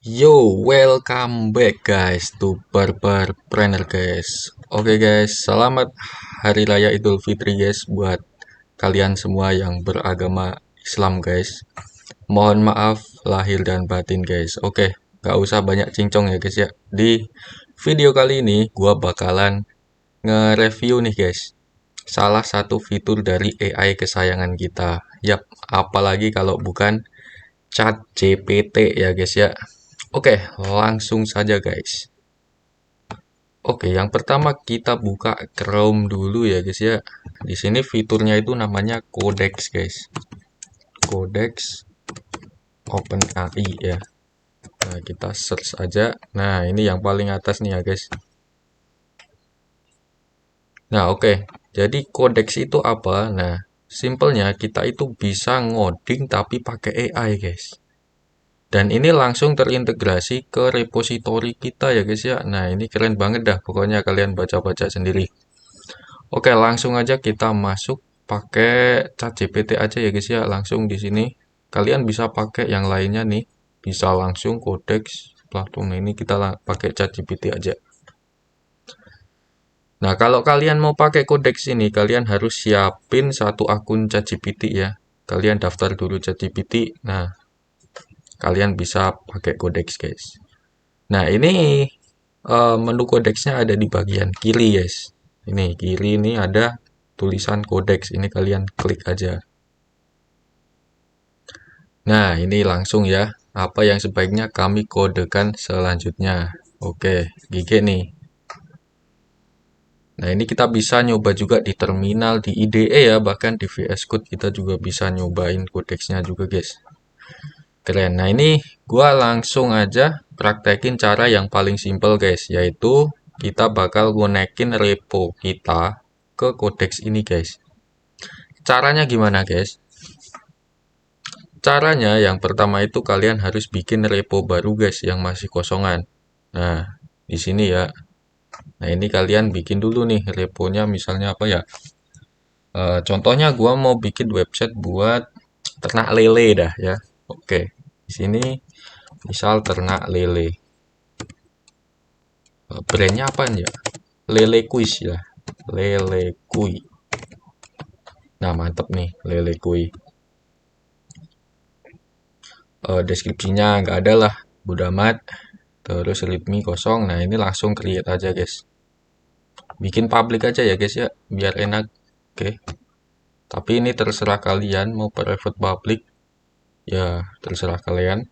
Yo, welcome back guys to Barbarpreneur guys. Oke guys, selamat Hari Raya Idul Fitri guys buat kalian semua yang beragama Islam guys. Mohon maaf lahir dan batin guys. Oke, gak usah banyak cincong ya guys ya. Di video kali ini gua bakalan nge-review nih guys. Salah satu fitur dari AI kesayangan kita. Yap, apalagi kalau bukan ChatGPT ya guys ya. Oke, langsung saja guys. Oke, yang pertama kita buka Chrome dulu ya guys ya. Di sini fiturnya itu namanya Codex guys. Codex OpenAI ya. Nah, kita search aja. Nah, ini yang paling atas nih ya guys. Nah, oke. Jadi Codex itu apa? Nah, simpelnya kita itu bisa ngoding tapi pakai AI guys. Dan ini langsung terintegrasi ke repositori kita ya guys ya. Nah, ini keren banget dah. Pokoknya kalian baca-baca sendiri. Oke, langsung aja kita masuk pakai ChatGPT aja ya guys ya. Langsung di sini. Kalian bisa pakai yang lainnya nih. Bisa langsung Codex Platon. Nah, ini kita pakai ChatGPT aja. Nah, kalau kalian mau pakai Codex ini, kalian harus siapin satu akun ChatGPT ya. Kalian daftar dulu ChatGPT. Nah, kalian bisa pakai Codex guys. Nah, ini menu codecsnya ada di bagian kiri, guys. Ini kiri ini ada tulisan codecs. Ini kalian klik aja. Nah, ini langsung ya. Apa yang sebaiknya kami kodekan selanjutnya. Oke, GG nih. Nah, ini kita bisa nyoba juga di terminal, di IDE ya. Bahkan di VS Code kita juga bisa nyobain codecsnya juga, guys. Keren. Nah, ini gua langsung aja praktekin cara yang paling simpel, guys, yaitu kita bakal konekin repo kita ke Codex ini, guys. Caranya gimana, guys? Caranya yang pertama itu kalian harus bikin repo baru, guys, yang masih kosongan. Nah, di sini ya. Nah, ini kalian bikin dulu nih reponya misalnya apa ya? Contohnya gua mau bikin website buat ternak lele dah ya. Oke. Di sini misal ternak lele. Brandnya apa ya? Lele Kuis ya. Lele Kui. Nah, mantep nih Lele Kui. Deskripsinya nggak ada lah. Bodo amat. Terus readme kosong. Nah, ini langsung create aja, guys. Bikin public aja ya, guys ya. Biar enak. Oke. Tapi ini terserah kalian mau private public. Ya, terserah kalian.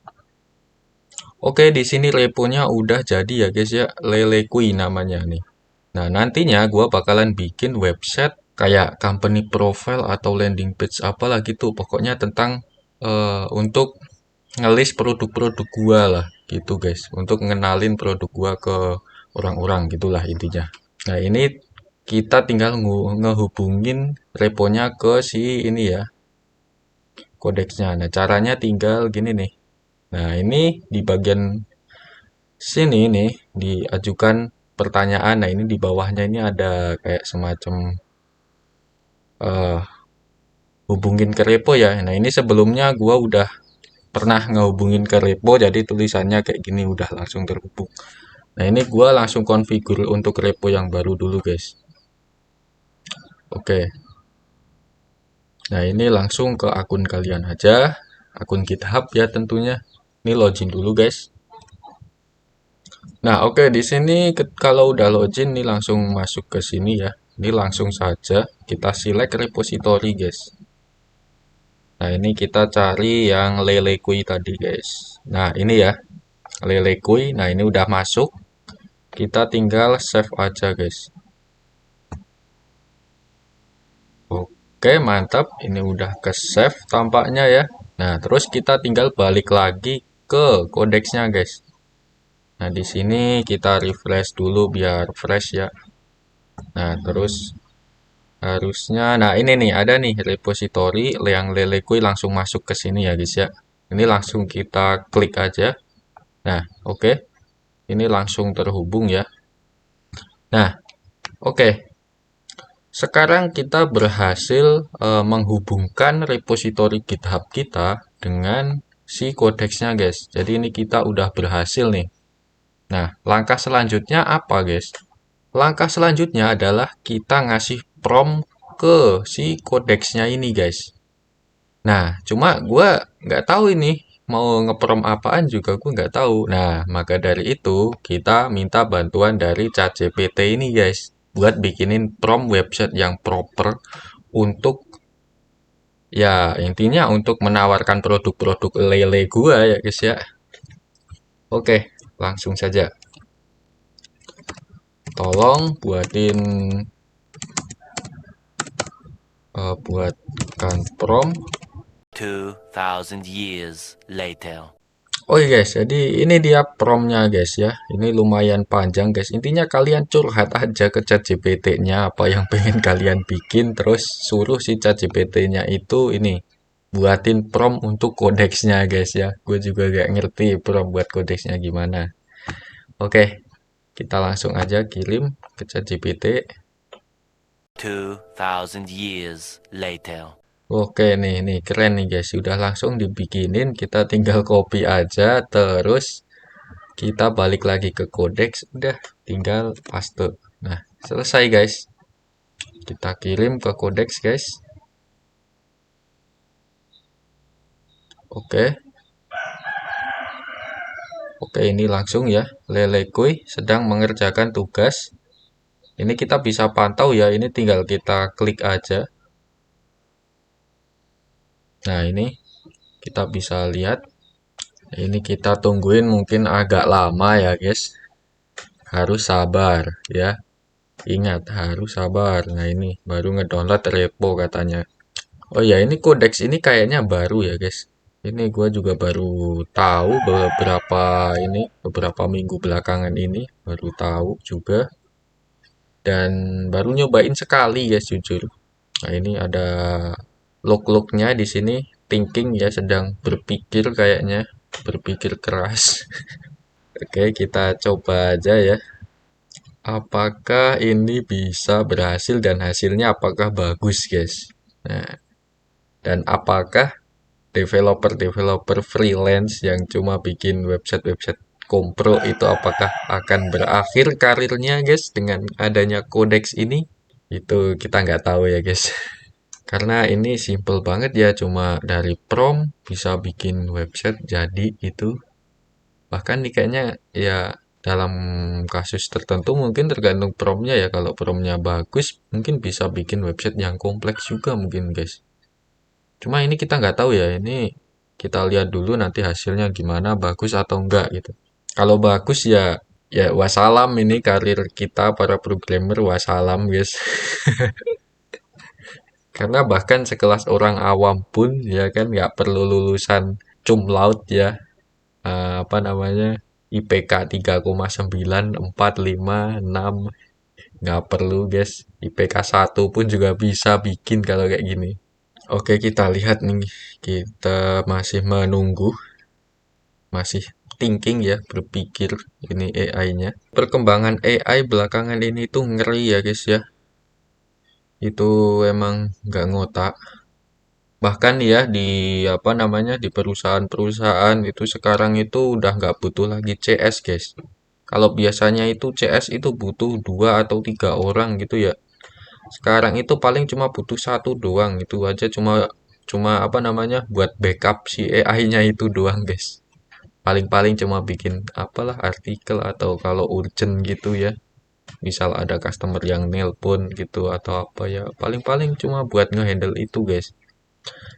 Oke, di sini reponya udah jadi ya, guys ya. Lele Kui namanya nih. Nah, nantinya gua bakalan bikin website kayak company profile atau landing page apalah gitu. Pokoknya tentang untuk ngelis produk-produk gua lah gitu guys. Untuk ngenalin produk gua ke orang-orang gitulah intinya. Nah, ini kita tinggal ngehubungin reponya ke si ini ya, kodeksnya. Nah, caranya tinggal gini nih. Nah, ini di bagian sini nih diajukan pertanyaan. Nah, ini di bawahnya ini ada kayak semacam eh hubungin ke repo ya. Nah, ini sebelumnya gua udah pernah ngehubungin ke repo jadi tulisannya kayak gini udah langsung terhubung. Nah, ini gua langsung configure untuk repo yang baru dulu, guys. Oke. Nah, ini langsung ke akun kalian aja. Akun GitHub ya tentunya. Ini login dulu, guys. Nah, oke di sini kalau udah login nih langsung masuk ke sini ya. Ini langsung saja kita select repository, guys. Nah, ini kita cari yang lele kui tadi, guys. Nah, ini ya, lele kui. Nah, ini udah masuk. Kita tinggal save aja, guys. Oke, mantap. Ini udah ke save tampaknya ya. Nah, terus kita tinggal balik lagi ke kodeksnya, guys. Nah, di sini kita refresh dulu biar fresh ya. Nah, terus harusnya, nah ini nih ada nih repository yang lelekui langsung masuk ke sini ya guys ya. Ini langsung kita klik aja. Nah, oke. Ini langsung terhubung ya. Nah, oke. Sekarang kita berhasil menghubungkan repository GitHub kita dengan si kodeksnya guys. Jadi ini kita udah berhasil nih. Nah, langkah selanjutnya apa guys? Langkah selanjutnya adalah kita ngasih prompt ke si kodeksnya ini guys. Nah, cuma gue nggak tahu ini mau ngeprom apaan juga gue nggak tahu. Nah, maka dari itu kita minta bantuan dari ChatGPT ini guys, buat bikinin prompt website yang proper untuk ya intinya untuk menawarkan produk-produk lele gue ya guys ya. Oke, langsung saja. Tolong buatkan prompt. 2,000 years later. Oh iya guys, jadi ini dia promptnya guys ya. Ini lumayan panjang guys. Intinya kalian curhat aja ke ChatGPT-nya apa yang pengen kalian bikin, terus suruh si ChatGPT-nya itu ini buatin prompt untuk kodeksnya guys ya. Gue juga gak ngerti prompt buat kodeksnya gimana. Oke, kita langsung aja kirim ke ChatGPT. 2,000 years later. Oke nih keren nih guys. Sudah langsung dibikinin, kita tinggal copy aja, terus kita balik lagi ke kodeks, udah tinggal paste. Nah, selesai guys. Kita kirim ke kodeks guys. Oke. Oke, ini langsung ya. Lelekuy sedang mengerjakan tugas. Ini kita bisa pantau ya, ini tinggal kita klik aja. Nah, ini kita bisa lihat. Ini kita tungguin mungkin agak lama ya guys. Harus sabar ya. Ingat, harus sabar. Nah, ini baru ngedownload repo katanya. Oh ya, ini kodeks ini kayaknya baru ya guys. Ini gue juga baru tahu beberapa minggu belakangan ini baru tahu juga, dan baru nyobain sekali guys jujur. Nah ini ada log-lognya di sini, thinking ya, sedang berpikir kayaknya, berpikir keras. Oke, kita coba aja ya. Apakah ini bisa berhasil dan hasilnya apakah bagus guys. Nah, dan apakah developer-developer freelance yang cuma bikin website-website kompro itu apakah akan berakhir karirnya guys dengan adanya kodeks ini? Itu kita nggak tahu ya guys. Karena ini simple banget ya, cuma dari prompt bisa bikin website jadi itu. Bahkan nih kayaknya ya dalam kasus tertentu mungkin tergantung promptnya ya. Kalau promptnya bagus mungkin bisa bikin website yang kompleks juga mungkin guys. Cuma ini kita nggak tahu ya, ini kita lihat dulu nanti hasilnya gimana, bagus atau enggak gitu. Kalau bagus ya, ya wassalam, ini karir kita para programmer wassalam guys. Karena bahkan sekelas orang awam pun ya kan nggak perlu lulusan cum laude ya. Apa namanya, IPK 3,9, 4, 5, 6, nggak perlu guys. IPK 1 pun juga bisa bikin kalau kayak gini. Oke, kita lihat nih. Kita masih menunggu, masih thinking ya, berpikir ini AI-nya. Perkembangan AI belakangan ini tuh ngeri ya guys ya. Itu emang nggak ngotak. Bahkan ya di apa namanya, di perusahaan-perusahaan itu sekarang itu udah nggak butuh lagi CS guys. Kalau biasanya itu CS itu butuh 2 atau 3 orang gitu ya. Sekarang itu paling cuma butuh satu doang, itu aja cuma cuma apa namanya, buat backup si AI-nya itu doang guys. Paling-paling cuma bikin apalah artikel, atau kalau urgent gitu ya, misal ada customer yang nelpon gitu atau apa ya, paling-paling cuma buat ngehandle itu guys.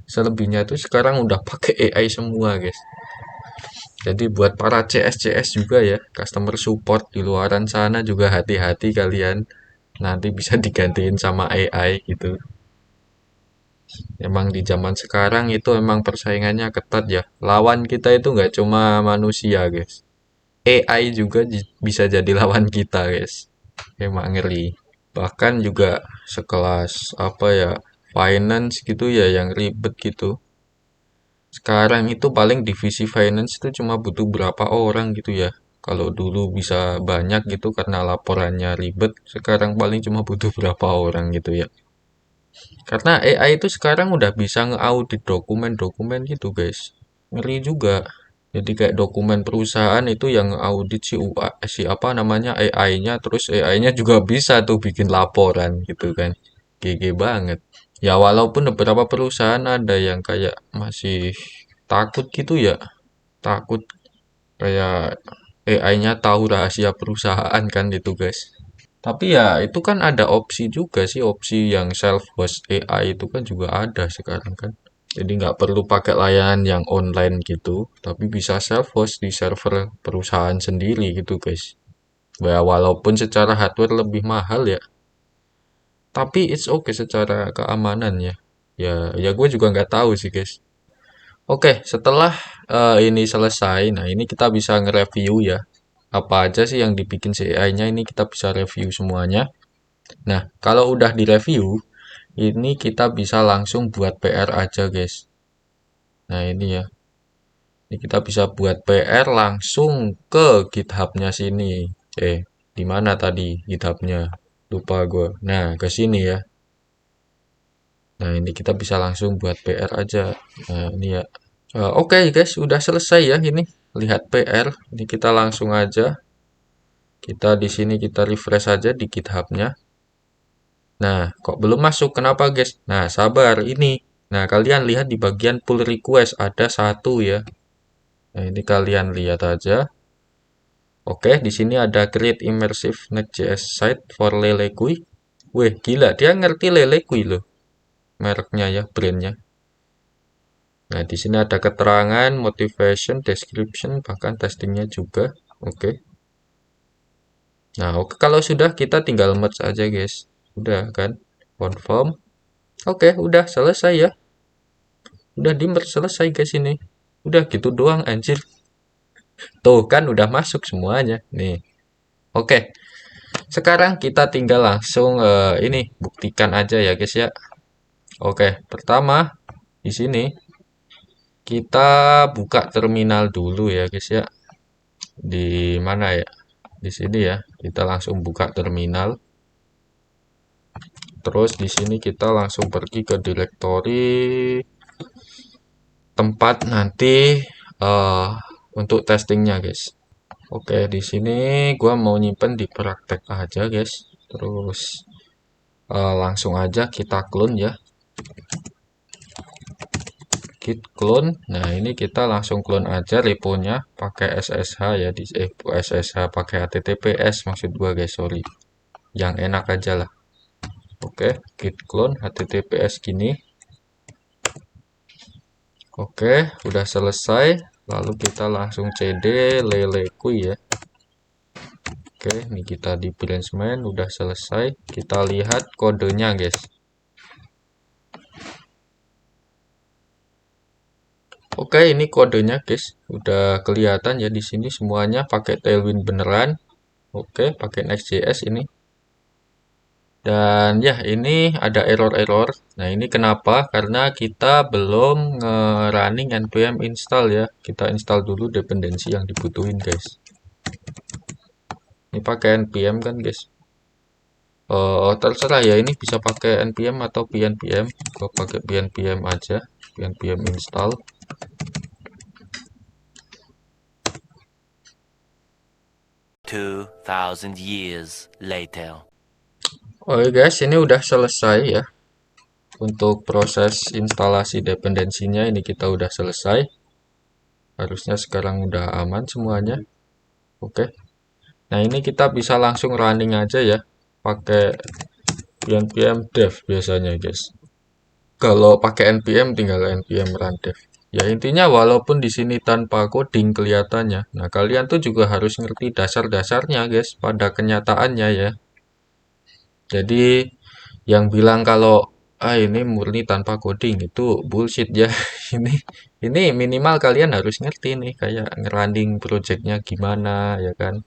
Selebihnya itu sekarang udah pakai AI semua guys. Jadi buat para CS juga ya, customer support di luaran sana juga hati-hati kalian, nanti bisa digantiin sama AI gitu. Emang di zaman sekarang itu emang persaingannya ketat ya. Lawan kita itu nggak cuma manusia guys. AI juga bisa jadi lawan kita guys. Emang ngeri. Bahkan juga sekelas apa ya, finance gitu ya yang ribet gitu. Sekarang itu paling divisi finance itu cuma butuh berapa orang gitu ya. Kalau dulu bisa banyak gitu karena laporannya ribet, sekarang paling cuma butuh berapa orang gitu ya. Karena AI itu sekarang udah bisa nge-audit dokumen-dokumen gitu guys. ngeri juga. Jadi kayak dokumen perusahaan itu yang audit si UA, si apa namanya AI-nya, terus AI-nya juga bisa tuh bikin laporan gitu kan. GG banget. Ya walaupun beberapa perusahaan ada yang kayak masih takut gitu ya, takut kayak AI-nya tahu rahasia perusahaan kan itu guys. Tapi ya itu kan ada opsi juga sih, opsi yang self-host AI itu kan juga ada sekarang kan. Jadi nggak perlu pakai layanan yang online gitu, tapi bisa self-host di server perusahaan sendiri gitu guys. Ya walaupun secara hardware lebih mahal ya, tapi it's okay secara keamanan ya. Ya gue juga nggak tahu sih guys. Oke, setelah ini selesai, nah ini kita bisa nge-review ya. Apa aja sih yang dibikin si AI-nya ini kita bisa review semuanya. Nah, kalau udah direview, ini kita bisa langsung buat PR aja guys. Nah ini ya, ini kita bisa buat PR langsung ke GitHub-nya sini. Di mana tadi GitHub-nya? Lupa gue. Nah, ke sini ya. Nah, ini kita bisa langsung buat PR aja. Nah, ini ya. Oke guys, udah selesai ya ini. Lihat PR. Ini kita langsung aja. Kita di sini kita refresh aja di GitHub-nya. Nah, kok belum masuk? Kenapa guys? Nah, sabar ini. Nah, kalian lihat di bagian pull request ada satu ya. Nah, ini kalian lihat aja. Oke, di sini ada create immersive Next.js site for Lele Kui. Wih, gila, dia ngerti Lele Kui loh, mereknya ya, brandnya. Nah, di sini ada keterangan, motivation, description, bahkan testingnya juga. Oke. Nah, oke, kalau sudah kita tinggal merge aja, guys. Udah kan? Confirm. Oke, udah selesai ya. Udah di merge selesai guys ini. Udah gitu doang, anjir. Tuh kan udah masuk semuanya. Nih. Oke. Sekarang kita tinggal langsung ini buktikan aja ya guys ya. Oke, pertama di sini kita buka terminal dulu ya guys ya. Di mana ya? Di sini ya. Kita langsung buka terminal. Terus di sini kita langsung pergi ke directory tempat nanti eh, untuk testingnya guys. Oke, di sini gua mau nyimpen di praktek aja guys. Terus langsung aja kita clone ya. Git clone. Nah, ini kita langsung clone aja reponya pakai SSH ya di SSH pakai HTTPS maksud gua guys, sorry. Yang enak aja lah. Oke, git clone HTTPS gini. Oke, udah selesai. Lalu kita langsung cd lelekui ya. Oke, ini kita di branchman udah selesai. Kita lihat kodenya guys. Oke, ini kodenya guys. Udah kelihatan ya di sini semuanya pakai Tailwind beneran. Oke, pakai Next.js ini. Dan ya, ini ada error-error. Nah, ini kenapa? Karena kita belum nge-running npm install ya. Kita install dulu dependensi yang dibutuhin guys. Ini pakai npm kan guys. Terserah ya, ini bisa pakai npm atau pnpm. Gue pakai pnpm aja. Pnpm install. 2,000 years later. Oke guys, ini udah selesai ya. Untuk proses instalasi dependensinya ini kita udah selesai. Harusnya sekarang udah aman semuanya. Oke. Nah, ini kita bisa langsung running aja ya. Pakai npm dev biasanya, guys. Kalau pakai npm tinggal npm run dev. Ya intinya walaupun di sini tanpa coding kelihatannya. Nah, kalian tuh juga harus ngerti dasar-dasarnya, guys, pada kenyataannya ya. Jadi yang bilang kalau ini murni tanpa coding itu bullshit ya. Ini ini minimal kalian harus ngerti nih kayak ngerunning projectnya gimana ya kan.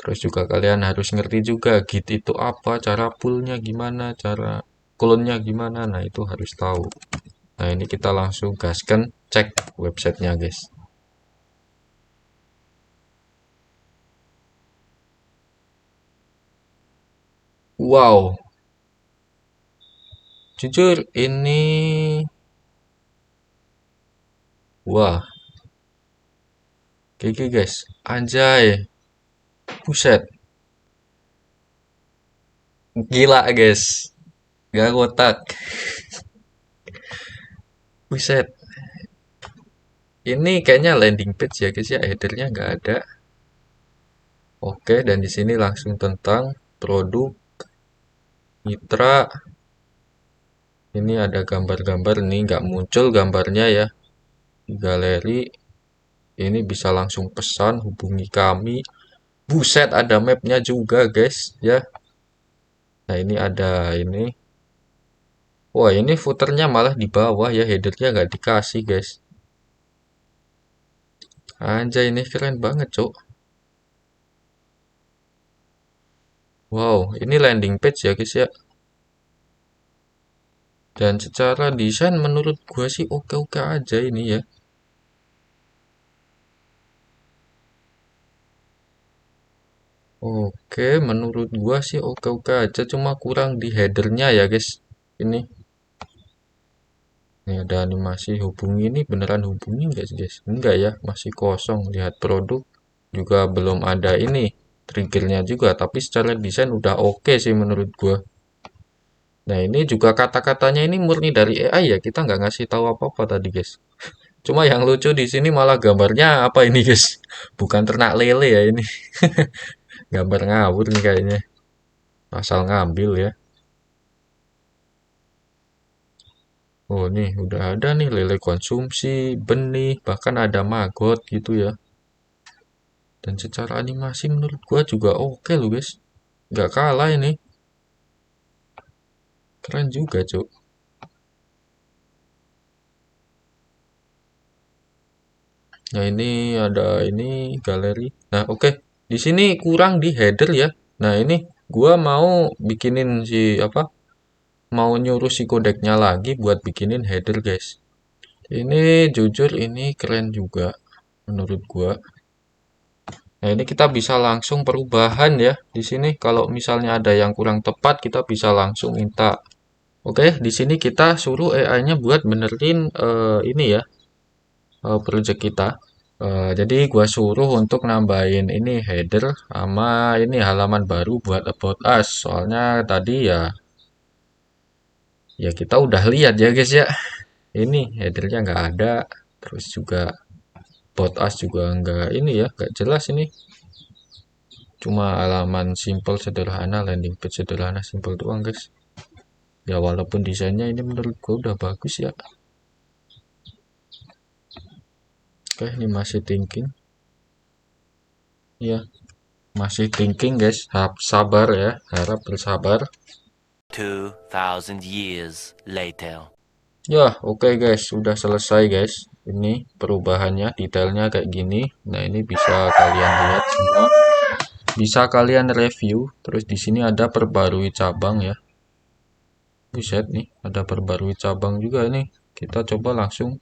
Terus juga kalian harus ngerti juga Git itu apa, cara pullnya gimana, cara clone-nya gimana. Nah itu harus tahu. Nah ini kita langsung gaskan cek websitenya guys. Wow, jujur ini Wah, oke guys. Anjay, buset. Gila guys. Gak kotak. Buset. Ini kayaknya landing page ya guys ya. Headernya nggak ada. Oke, dan di sini langsung tentang produk mitra. Ini ada gambar-gambar nih, nggak muncul gambarnya ya di galeri. Ini bisa langsung pesan, hubungi kami. Buset, ada mapnya juga guys ya. Nah ini ada ini. Wah ini footernya malah di bawah ya, headernya nggak dikasih guys. Anjay ini keren banget cok. Wow ini landing page ya guys ya. Dan secara desain menurut gua sih oke-oke aja ini ya. Oke, menurut gua sih oke-oke aja, cuma kurang di headernya ya guys. Ini, ini ada animasi hubungi, ini beneran hubungi nggak sih guys? Enggak ya, masih kosong. Lihat produk juga belum ada ini triggernya juga, tapi secara desain udah oke sih menurut gua. Nah ini juga kata-katanya ini murni dari AI ya, kita nggak ngasih tahu apa-apa tadi guys. Cuma yang lucu di sini malah gambarnya apa ini guys? Bukan ternak lele ya ini, gambar ngawur nih kayaknya. Asal ngambil ya. Oh nih udah ada nih lele konsumsi, benih, bahkan ada maggot gitu ya. Dan secara animasi menurut gua juga oke loh guys. Nggak kalah ini. Keren juga cuk. Nah ini ada ini galeri. Nah oke. Di sini kurang di header ya. Nah ini gua mau bikinin si apa? Mau nyuruh si kodeknya lagi buat bikinin header guys. Ini jujur ini keren juga menurut gua. Nah, ini kita bisa langsung perubahan ya di sini. Kalau misalnya ada yang kurang tepat, kita bisa langsung minta. Oke, di sini kita suruh AI-nya buat benerin ini ya, project kita. Jadi gua suruh untuk nambahin ini header sama ini halaman baru buat about us. Soalnya tadi ya kita udah lihat ya guys ya. Ini headernya nggak ada, terus juga about us juga nggak ini ya, nggak jelas ini. Cuma halaman simple sederhana, landing page sederhana simple doang guys. Ya walaupun desainnya ini menurut gue udah bagus ya. Oke ini masih thinking. Ya masih thinking guys. Harap sabar ya, harap bersabar. 2,000 years later. Ya oke guys, sudah selesai guys. Ini perubahannya, detailnya kayak gini. Nah ini bisa kalian lihat semua. Bisa kalian review. Terus di sini ada perbarui cabang ya. Buset nih, ada perbarui cabang juga nih. Kita coba langsung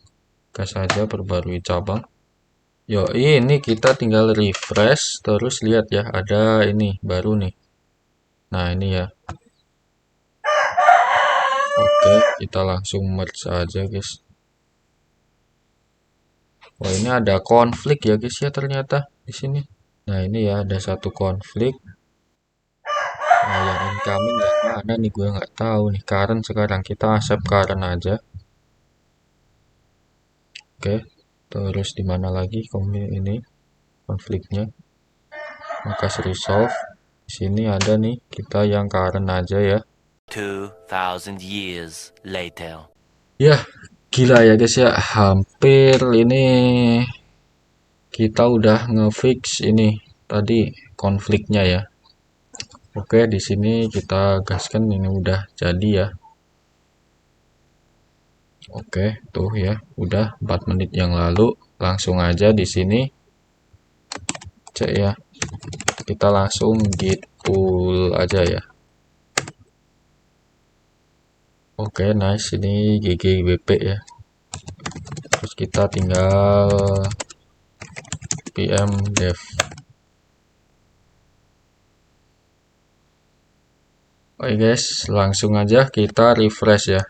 gas saja perbarui cabang. Yo, ini kita tinggal refresh terus lihat ya, ada ini baru nih. Nah, ini ya. Oke, kita langsung merge aja, guys. Wah, ini ada konflik ya, guys ya ternyata di sini. Nah, ini ya ada satu konflik. Nah, yang incoming yang mana nih gue nggak tahu nih. Current sekarang kita accept current aja. Oke. Terus di mana lagi ini konfliknya? Maka resolve. Di sini ada nih, kita yang current aja ya. 2,000 years later. Ya, gila ya guys ya, hampir ini kita udah ngefix ini tadi konfliknya ya. Oke, di sini kita gaskan ini udah jadi ya. Oke, tuh ya, udah 4 menit yang lalu. Langsung aja di sini cek ya. Kita langsung git pull aja ya. Oke, nice ini GGWP ya. Terus kita tinggal pm dev. Oke guys, langsung aja kita refresh ya.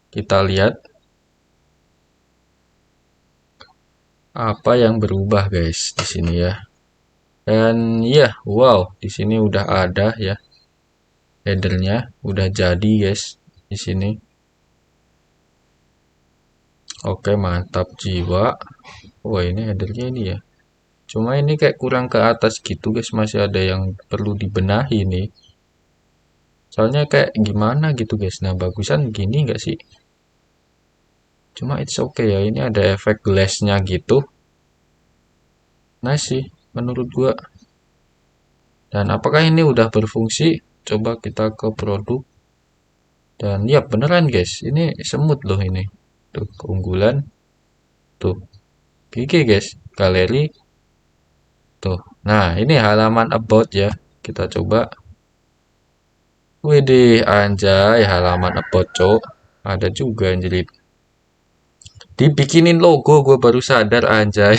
Kita lihat. apa yang berubah guys di sini ya. Dan ya, wow, di sini udah ada ya headernya, udah jadi guys di sini. Oke, mantap jiwa. Wah, ini headernya ini ya. Cuma ini kayak kurang ke atas gitu guys, masih ada yang perlu dibenahi nih. Soalnya kayak gimana gitu guys. Nah, bagusan gini nggak sih? Cuma it's okay ya, ini ada efek glassnya gitu. Nah sih, menurut gua. Dan apakah ini udah berfungsi? Coba kita ke produk. Dan ya beneran guys, ini semut loh ini. Tuh, keunggulan. Tuh, gigi guys, galeri. Tuh, nah ini halaman about ya. Kita coba. Widih, anjay, halaman about cok. Ada juga yang jadi dibikinin logo, gue baru sadar anjay.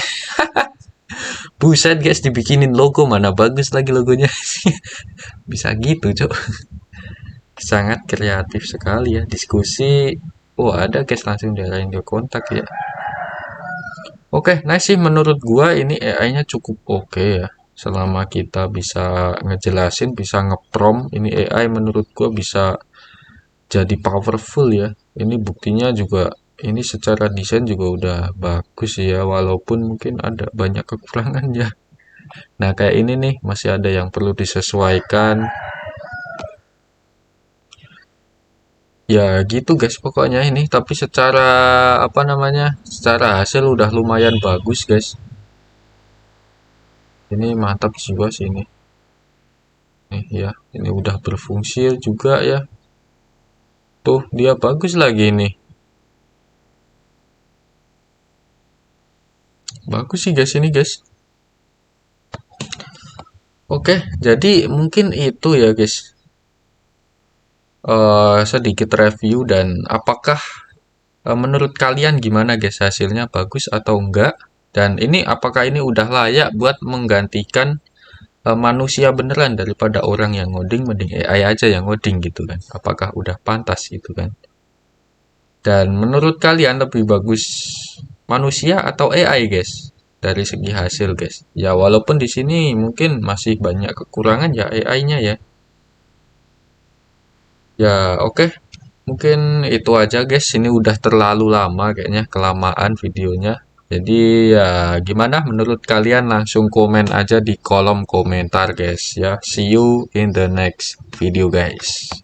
Buset guys, dibikinin logo, mana bagus lagi logonya. Bisa gitu cok. Sangat kreatif sekali ya diskusi. Oh ada guys, langsung diarahin ke kontak ya. Oke, nice sih menurut gua ini AI-nya cukup oke ya. Selama kita bisa ngejelasin, bisa ngeprom, ini AI menurut gua bisa jadi powerful ya. Ini buktinya juga, ini secara desain juga udah bagus ya, walaupun mungkin ada banyak kekurangan ya. Nah, kayak ini nih masih ada yang perlu disesuaikan. Ya gitu guys pokoknya ini, tapi secara apa namanya? Secara hasil udah lumayan bagus guys. Ini mantap jiwa sih ini. Nih ya, ini udah berfungsi juga ya. Tuh, dia bagus lagi ini. Bagus sih guys ini guys. Oke, jadi mungkin itu ya guys. Sedikit review dan apakah menurut kalian gimana guys hasilnya bagus atau enggak? Dan ini apakah ini udah layak buat menggantikan manusia beneran daripada orang yang ngoding, mending AI aja yang ngoding gitu kan? Apakah udah pantas gitu kan? Dan menurut kalian lebih bagus manusia atau AI guys? Dari segi hasil guys. Ya walaupun di sini mungkin masih banyak kekurangan ya AI-nya ya. Ya oke. Mungkin itu aja guys. Ini udah terlalu lama kayaknya, kelamaan videonya. Jadi ya gimana menurut kalian, langsung komen aja di kolom komentar guys ya. See you in the next video guys.